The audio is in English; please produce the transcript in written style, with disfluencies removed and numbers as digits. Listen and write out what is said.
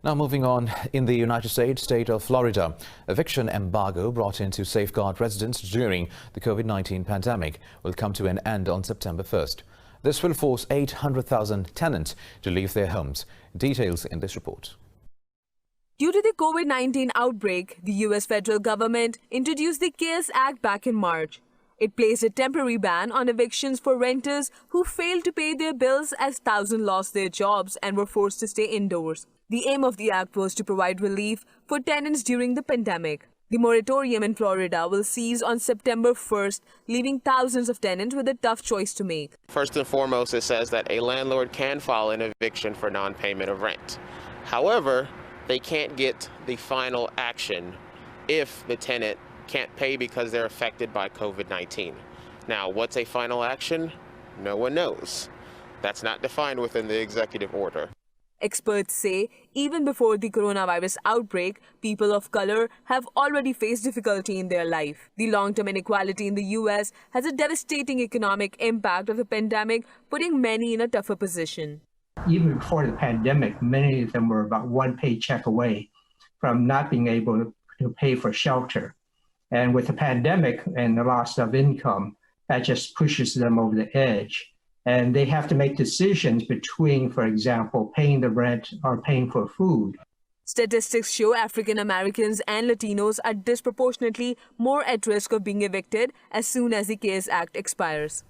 Now moving on, in the United States state of Florida, eviction embargo brought in to safeguard residents during the COVID-19 pandemic will come to an end on September 1st. This will force 800,000 tenants to leave their homes. Details in this report. Due to the COVID-19 outbreak, the U.S. federal government introduced the CARES Act back in March. It placed a temporary ban on evictions for renters who failed to pay their bills as thousands lost their jobs and were forced to stay indoors. The aim of the act was to provide relief for tenants during the pandemic. The moratorium in Florida will cease on September 1st, leaving thousands of tenants with a tough choice to make. First and foremost, it says that a landlord can file an eviction for non-payment of rent. However, they can't get the final action if the tenant can't pay because they're affected by COVID-19. Now, what's a final action? No one knows. That's not defined within the executive order. Experts say even before the coronavirus outbreak, people of color have already faced difficulty in their life. The long-term inequality in the U.S. has a devastating economic impact of the pandemic, putting many in a tougher position. Even before the pandemic, many of them were about one paycheck away from not being able to pay for shelter. And with the pandemic and the loss of income, that just pushes them over the edge. And they have to make decisions between, for example, paying the rent or paying for food. Statistics show African Americans and Latinos are disproportionately more at risk of being evicted as soon as the CARES Act expires.